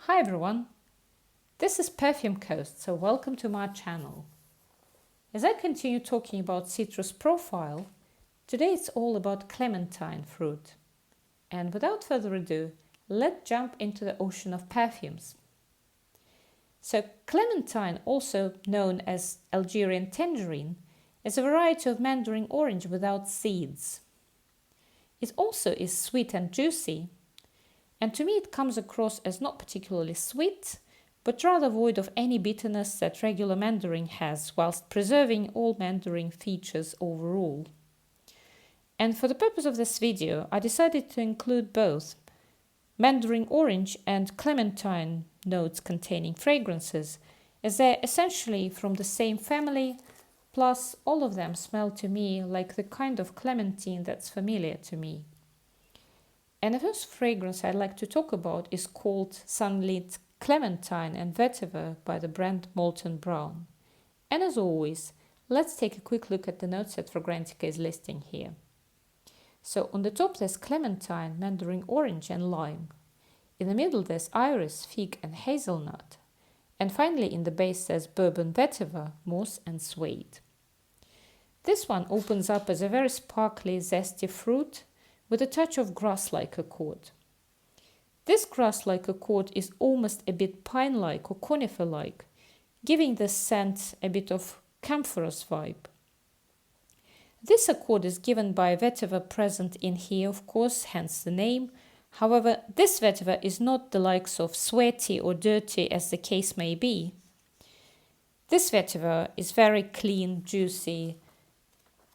Hi everyone, this is Perfume Coast, so welcome to my channel. As I continue talking about citrus profile, today it's all about clementine fruit. And without further ado, let's jump into the ocean of perfumes. So clementine, also known as Algerian tangerine, is a variety of mandarin orange without seeds. It also is sweet and juicy, and to me it comes across as not particularly sweet, but rather void of any bitterness that regular mandarin has, whilst preserving all mandarin features overall. And for the purpose of this video, I decided to include both mandarin orange and clementine notes containing fragrances, as they're essentially from the same family, plus all of them smell to me like the kind of clementine that's familiar to me. And the first fragrance I'd like to talk about is called Sunlit Clementine and Vetiver by the brand Molton Brown. And as always, let's take a quick look at the notes that Fragrantica is listing here. So on the top there's clementine, mandarin orange and lime. In the middle there's iris, fig and hazelnut. And finally in the base there's bourbon vetiver, moss and suede. This one opens up as a very sparkly, zesty fruit with a touch of grass-like accord. This grass-like accord is almost a bit pine-like or conifer-like, giving the scent a bit of camphorous vibe. This accord is given by a vetiver present in here, of course, hence the name. However, this vetiver is not the likes of sweaty or dirty as the case may be. This vetiver is very clean, juicy.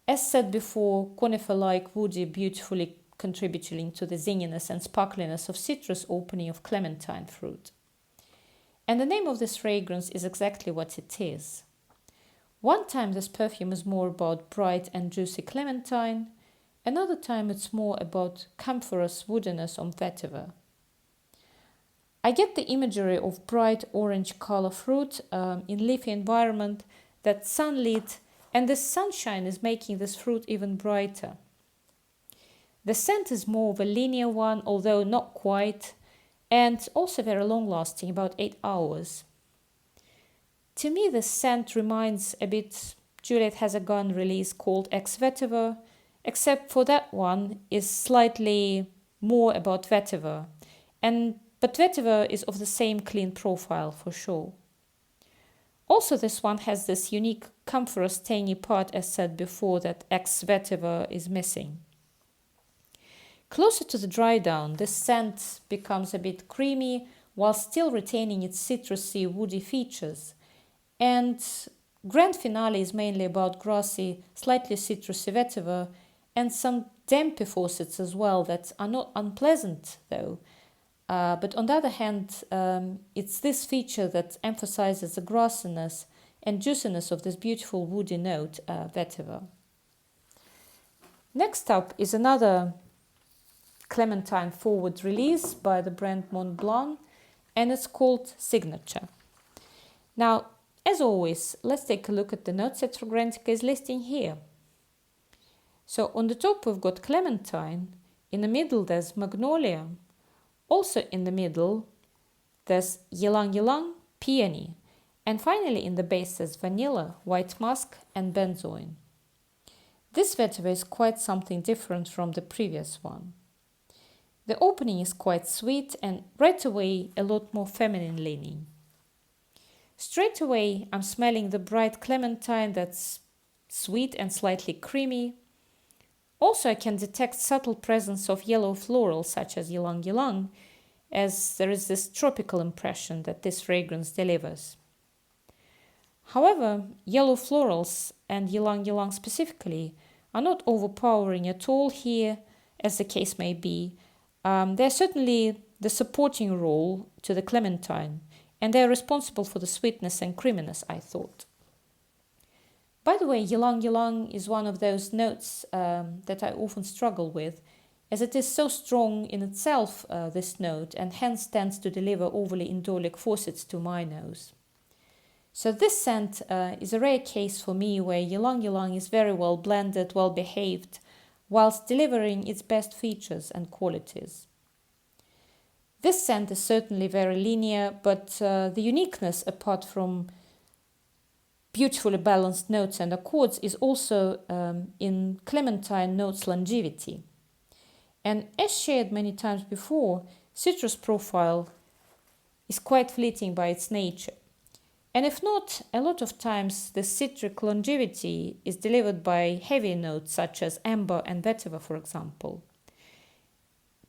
As said before, conifer-like, woody, beautifully contributing to the zinginess and sparkliness of citrus opening of clementine fruit. And the name of this fragrance is exactly what it is. One time this perfume is more about bright and juicy clementine, another time it's more about camphorous woodiness on vetiver. I get the imagery of bright orange color fruit in leafy environment that's sunlit, and the sunshine is making this fruit even brighter. The scent is more of a linear one, although not quite, and also very long-lasting, about 8 hours. To me, the scent reminds a bit Juliette has a gun release called Ex Vetiver, except for that one is slightly more about vetiver, but vetiver is of the same clean profile for sure. Also, this one has this unique camphorous tangy part, as said before, that Ex Vetiver is missing. Closer to the dry down, this scent becomes a bit creamy while still retaining its citrusy, woody features. And grand finale is mainly about grassy, slightly citrusy vetiver and some dampy faucets as well that are not unpleasant though. But on the other hand, it's this feature that emphasizes the grassiness and juiciness of this beautiful woody note, vetiver. Next up is another clementine forward release by the brand Montblanc, and it's called Signature. Now, as always, let's take a look at the notes that Fragrantica is listing here. So on the top we've got clementine, in the middle there's magnolia, also in the middle there's ylang ylang, peony, and finally in the base there's vanilla, white musk and benzoin. This vetiver is quite something different from the previous one. The opening is quite sweet and right away a lot more feminine leaning. Straight away I'm smelling the bright clementine that's sweet and slightly creamy. Also I can detect subtle presence of yellow florals such as ylang ylang, as there is this tropical impression that this fragrance delivers. However, yellow florals and ylang ylang specifically are not overpowering at all here, as the case may be. They're certainly the supporting role to the clementine, and they're responsible for the sweetness and creaminess, I thought. By the way, ylang ylang is one of those notes that I often struggle with, as it is so strong in itself, this note, and hence tends to deliver overly indolic faucets to my nose. So this scent is a rare case for me where ylang ylang is very well blended, well behaved, whilst delivering its best features and qualities. This scent is certainly very linear, but the uniqueness, apart from beautifully balanced notes and accords, is also in Clementine notes longevity. And as shared many times before, citrus profile is quite fleeting by its nature. And if not, a lot of times the citric longevity is delivered by heavy notes such as amber and vetiver, for example.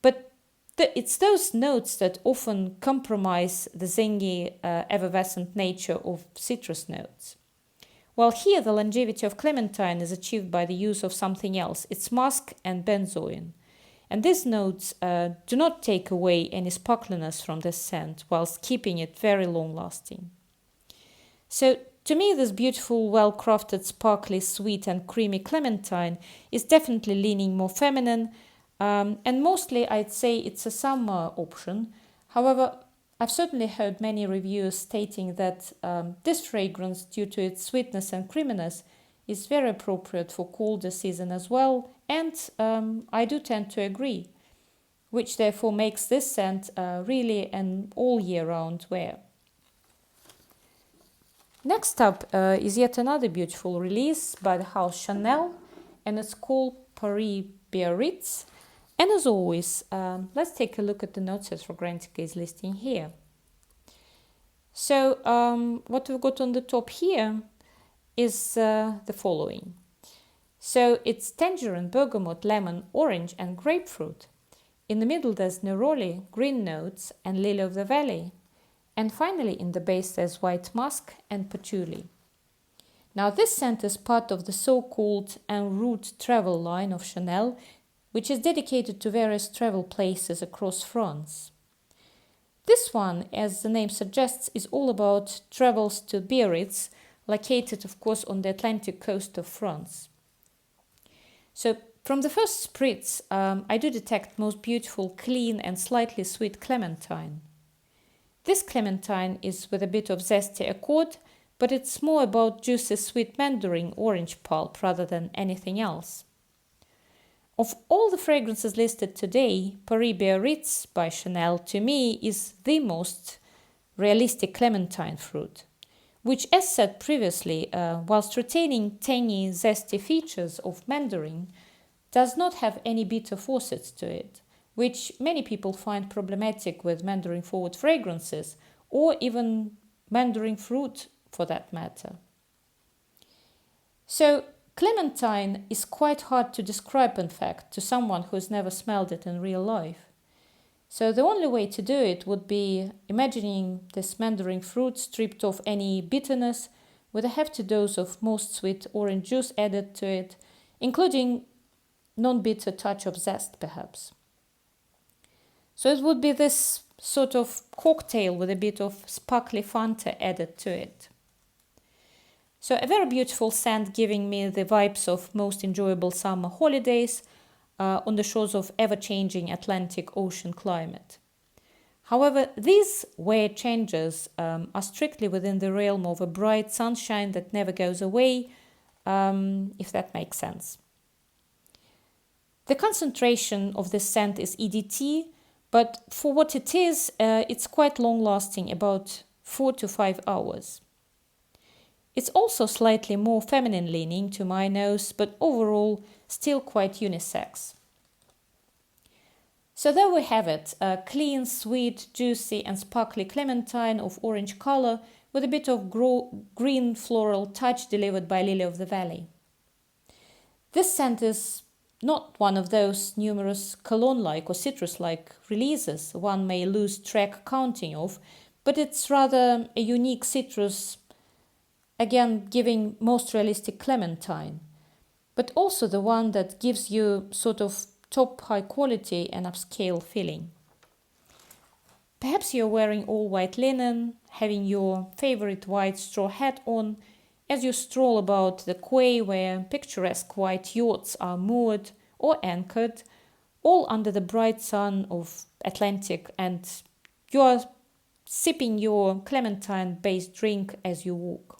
But it's those notes that often compromise the zingy, effervescent nature of citrus notes. While here the longevity of clementine is achieved by the use of something else, it's musk and benzoin. And these notes do not take away any sparkliness from this scent, whilst keeping it very long-lasting. So, to me, this beautiful, well-crafted, sparkly, sweet and creamy clementine is definitely leaning more feminine, and mostly I'd say it's a summer option. However, I've certainly heard many reviews stating that this fragrance, due to its sweetness and creaminess, is very appropriate for colder season as well, and I do tend to agree, which therefore makes this scent really an all year round wear. Next up is yet another beautiful release by the house Chanel, and it's called Paris Biarritz. And as always, let's take a look at the notes as Fragrantica is listing here. So what we've got on the top here is the following. So it's tangerine, bergamot, lemon, orange and grapefruit. In the middle there's neroli, green notes and lily of the valley. And finally in the base there's white musk and patchouli. Now this scent is part of the so-called en route travel line of Chanel, which is dedicated to various travel places across France. This one, as the name suggests, is all about travels to Biarritz, located of course on the Atlantic coast of France. So from the first spritz, I do detect most beautiful, clean and slightly sweet clementine. This clementine is with a bit of zesty accord, but it's more about juicy sweet mandarin orange pulp rather than anything else. Of all the fragrances listed today, Paris Biarritz by Chanel to me is the most realistic clementine fruit, which, as said previously, whilst retaining tangy, zesty features of mandarin, does not have any bitter facets to it, which many people find problematic with mandarin-forward fragrances, or even mandarin fruit for that matter. So, clementine is quite hard to describe, in fact, to someone who has never smelled it in real life. So the only way to do it would be imagining this mandarin fruit stripped of any bitterness with a hefty dose of most sweet orange juice added to it, including non-bitter touch of zest perhaps. So it would be this sort of cocktail with a bit of sparkly Fanta added to it. So a very beautiful scent, giving me the vibes of most enjoyable summer holidays on the shores of ever-changing Atlantic Ocean climate. However, these weird changes are strictly within the realm of a bright sunshine that never goes away, if that makes sense. The concentration of this scent is EDT, but for what it is, it's quite long-lasting, about 4 to 5 hours. It's also slightly more feminine leaning to my nose, but overall still quite unisex. So there we have it, a clean, sweet, juicy and sparkly clementine of orange color with a bit of green floral touch delivered by Lily of the Valley. This scent is not one of those numerous cologne-like or citrus-like releases one may lose track counting of, but it's rather a unique citrus, again giving most realistic clementine, but also the one that gives you sort of top high quality and upscale feeling. Perhaps you're wearing all white linen, having your favorite white straw hat on as you stroll about the quay where picturesque white yachts are moored or anchored, all under the bright sun of Atlantic, and you're sipping your clementine-based drink as you walk.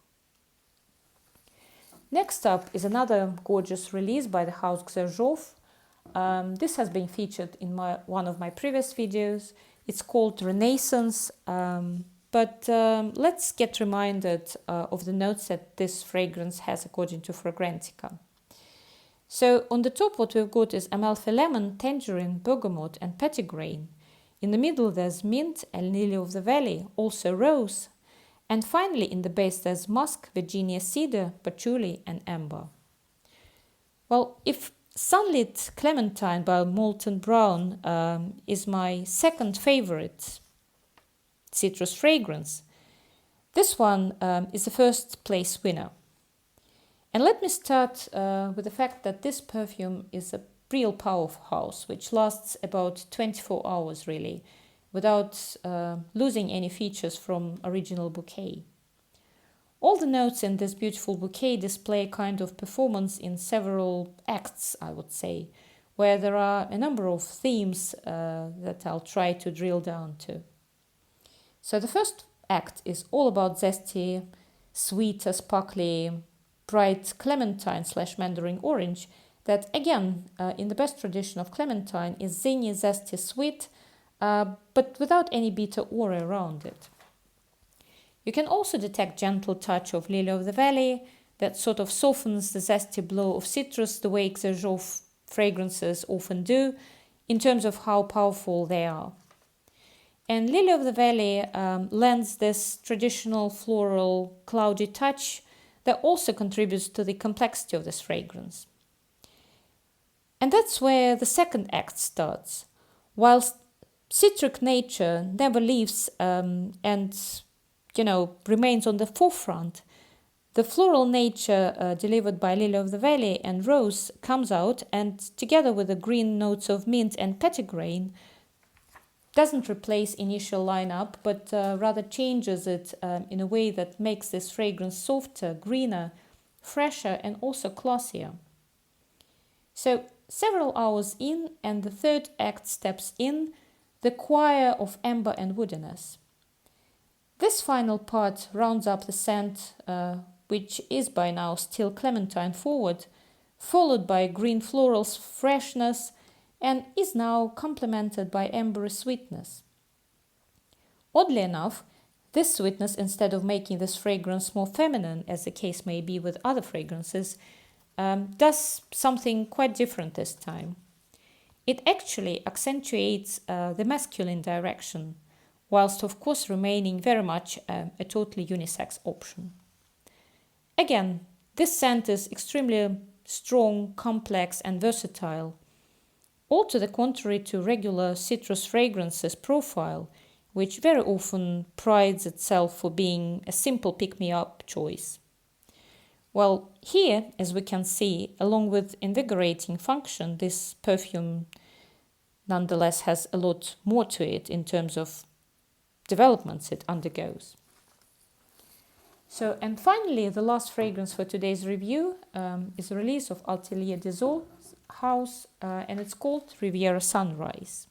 Next up is another gorgeous release by the house Xerjoff. This has been featured in one of my previous videos. It's called Renaissance, but let's get reminded of the notes that this fragrance has according to Fragrantica. So on the top what we've got is Amalfi lemon, tangerine, bergamot and petitgrain. In the middle there's mint and lily of the valley, also rose. And finally in the base there's musk, Virginia cedar, patchouli and amber. Well, if Sunlit Clementine by Molton Brown is my second favorite citrus fragrance, this one is the first place winner. And let me start with the fact that this perfume is a real powerhouse, which lasts about 24 hours really, without losing any features from original bouquet. All the notes in this beautiful bouquet display a kind of performance in several acts, I would say, where there are a number of themes that I'll try to drill down to. So the first act is all about zesty, sweet, sparkly, bright clementine / mandarin orange that, again, in the best tradition of clementine, is zingy, zesty, sweet, but without any bitter aura around it. You can also detect gentle touch of lily of the valley that sort of softens the zesty blow of citrus the way Xerjoff fragrances often do in terms of how powerful they are. And lily of the valley lends this traditional floral cloudy touch that also contributes to the complexity of this fragrance. And that's where the second act starts. Whilst citric nature never leaves and remains on the forefront, the floral nature delivered by lily of the valley and rose comes out, and together with the green notes of mint and petitgrain, doesn't replace initial lineup, but rather changes it in a way that makes this fragrance softer, greener, fresher, and also classier. So several hours in, and the third act steps in, the choir of amber and woodiness. This final part rounds up the scent, which is by now still clementine forward, followed by green florals freshness, and is now complemented by ambery sweetness. Oddly enough, this sweetness, instead of making this fragrance more feminine, as the case may be with other fragrances, does something quite different this time. It actually accentuates the masculine direction, whilst of course remaining very much a totally unisex option. Again, this scent is extremely strong, complex and versatile, all to the contrary to regular citrus fragrances profile, which very often prides itself for being a simple pick-me-up choice. Well, here, as we can see, along with invigorating function, this perfume nonetheless has a lot more to it in terms of developments it undergoes. So, and finally, the last fragrance for today's review is a release of Atelier house, and it's called Riviera Sunrise.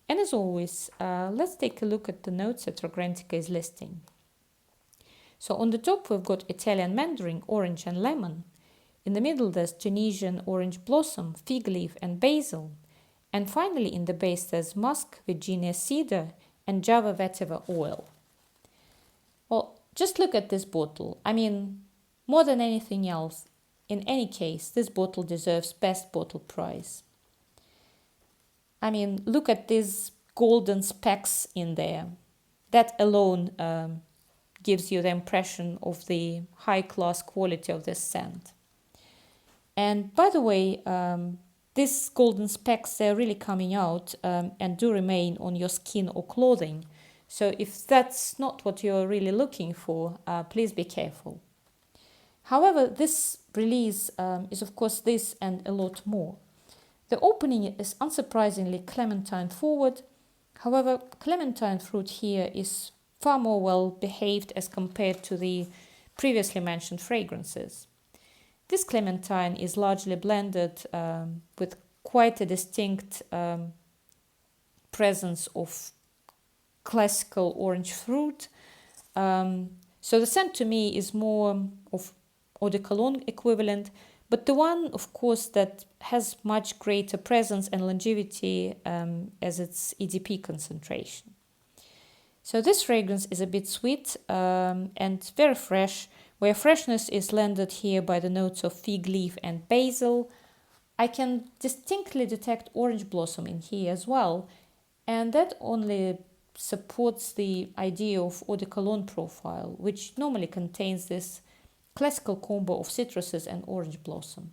And as always, let's take a look at the notes that Fragrantica is listing. So on the top we've got Italian mandarin, orange and lemon. In the middle there's Tunisian orange blossom, fig leaf and basil. And finally in the base there's musk, Virginia cedar and Java vetiver oil. Well, just look at this bottle. I mean, more than anything else, in any case, this bottle deserves best bottle prize. I mean, look at these golden specks in there. That alone gives you the impression of the high-class quality of this scent. And by the way, these golden specks, they're really coming out and do remain on your skin or clothing. So if that's not what you're really looking for, please be careful. However, this release is of course this and a lot more. The opening is unsurprisingly clementine forward. However, clementine fruit here is far more well behaved as compared to the previously mentioned fragrances. This clementine is largely blended with quite a distinct presence of classical orange fruit. So the scent to me is more of eau de cologne equivalent, but the one, of course, that has much greater presence and longevity as its EDP concentration. So this fragrance is a bit sweet and very fresh, where freshness is lended here by the notes of fig leaf and basil. I can distinctly detect orange blossom in here as well, and that only supports the idea of eau de cologne profile, which normally contains this classical combo of citruses and orange blossom.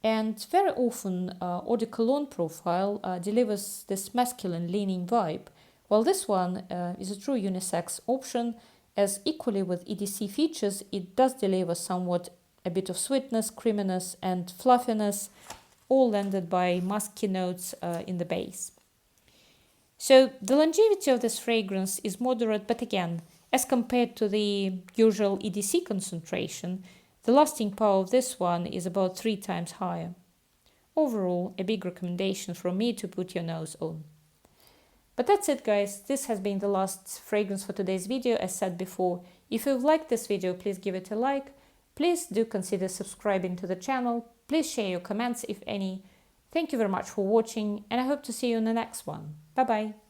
And very often, eau de cologne profile delivers this masculine leaning vibe, while this one is a true unisex option, as equally with EDC features, it does deliver somewhat a bit of sweetness, creaminess, and fluffiness, all lended by musky notes in the base. So the longevity of this fragrance is moderate, but again, as compared to the usual EDC concentration, the lasting power of this one is about 3 times higher. Overall, a big recommendation from me to put your nose on. But that's it, guys. This has been the last fragrance for today's video. As said before, if you've liked this video, please give it a like. Please do consider subscribing to the channel. Please share your comments if any. Thank you very much for watching, and I hope to see you in the next one. Bye bye.